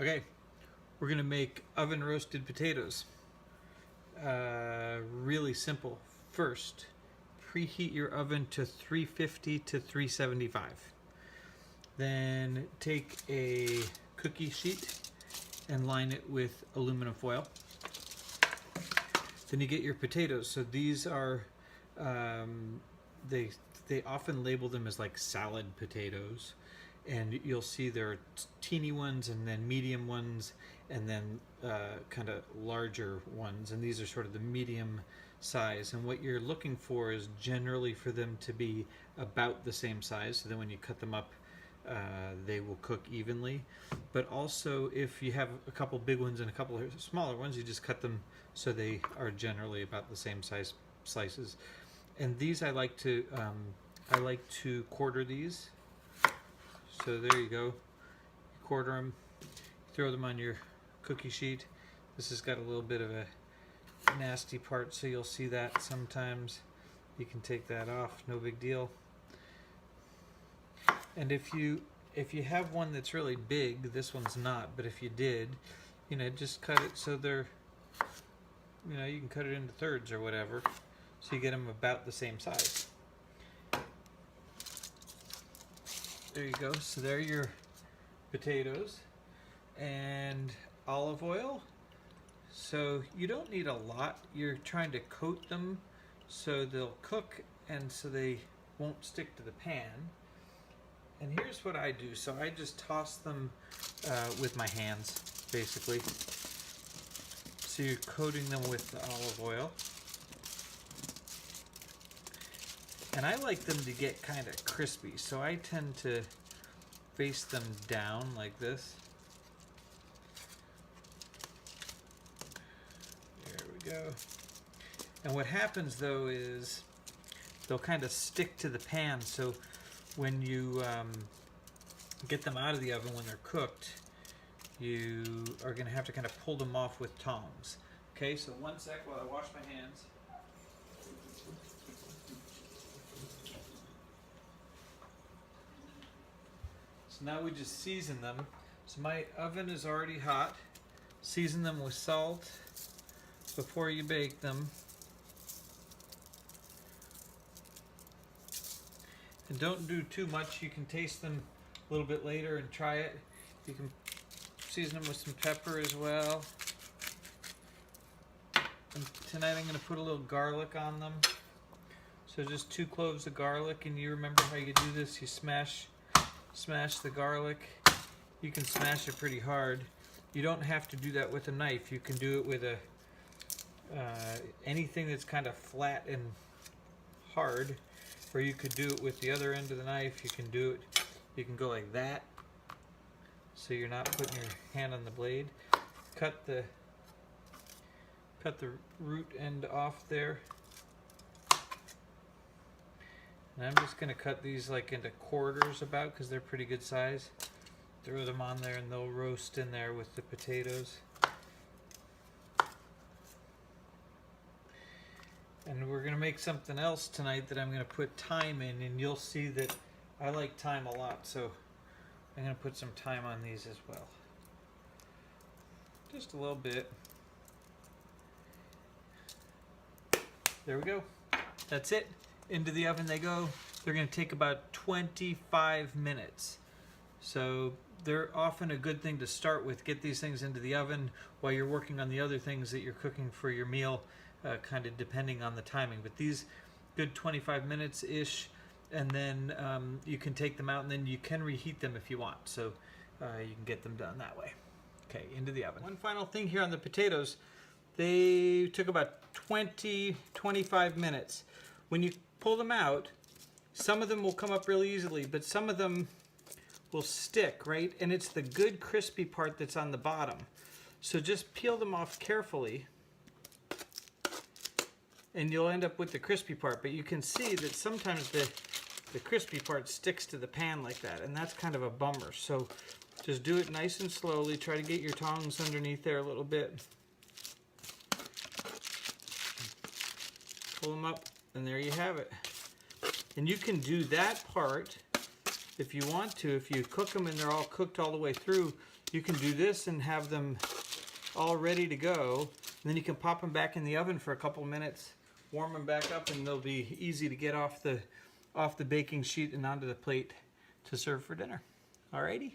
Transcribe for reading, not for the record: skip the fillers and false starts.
Okay, we're gonna make oven roasted potatoes. Really simple. First, preheat your oven to 350 to 375. Then take a cookie sheet and line it with aluminum foil. Then you get your potatoes. So these are, they often label them as like salad potatoes. And you'll see there are teeny ones and then medium ones and then kind of larger ones, and these are sort of the medium size. And what you're looking for is generally for them to be about the same size, so that when you cut them up they will cook evenly. But also if you have a couple big ones and a couple smaller ones, you just cut them so they are generally about the same size slices. And these I like to quarter these. So there you go. You quarter them, throw them on your cookie sheet. This has got a little bit of a nasty part, so you'll see that sometimes. You can take that off, no big deal. And if you have one that's really big, this one's not, but if you did, just cut it so they're, you can cut it into thirds or whatever, so you get them about the same size. There you go. So there are your potatoes and olive oil. So you don't need a lot. You're trying to coat them so they'll cook and so they won't stick to the pan. And here's what I do. So I just toss them with my hands, basically. So you're coating them with the olive oil. And I like them to get kind of crispy, so I tend to face them down like this. There we go. And what happens though is they'll kind of stick to the pan, so when you get them out of the oven when they're cooked, you are going to have to kind of pull them off with tongs. Okay, so one sec while I wash my hands. So now we just season them. So my oven is already hot. Season them with salt before you bake them. And don't do too much. You can taste them a little bit later and try it. You can season them with some pepper as well. And tonight I'm going to put a little garlic on them. So just 2 cloves of garlic, and you remember how you do this. You smash the garlic. You can smash it pretty hard. You don't have to do that with a knife. You can do it with a anything that's kind of flat and hard, or you could do it with the other end of the knife. You can do it. You can go like that, so you're not putting your hand on the blade. Cut the root end off there. And I'm just going to cut these like into quarters about, because they're pretty good size. Throw them on there and they'll roast in there with the potatoes. And we're going to make something else tonight that I'm going to put thyme in, and you'll see that I like thyme a lot, so I'm going to put some thyme on these as well. Just a little bit. There we go. That's it. Into the oven they go. They're going to take about 25 minutes. So they're often a good thing to start with. Get these things into the oven while you're working on the other things that you're cooking for your meal, kind of depending on the timing. But these, good 25 minutes-ish, and then you can take them out, and then you can reheat them if you want. So you can get them done that way. Okay, into the oven. One final thing here on the potatoes. They took about 20-25 minutes. When you pull them out, some of them will come up really easily, but some of them will stick, right? And it's the good crispy part that's on the bottom. So just peel them off carefully, and you'll end up with the crispy part. But you can see that sometimes the crispy part sticks to the pan like that, and that's kind of a bummer. So just do it nice and slowly. Try to get your tongs underneath there a little bit. Pull them up, and there you have it. And you can do that part if you want to, if you cook them and they're all cooked all the way through, you can do this and have them all ready to go. And then you can pop them back in the oven for a couple minutes, warm them back up, and they'll be easy to get off the baking sheet and onto the plate to serve for dinner. Alrighty.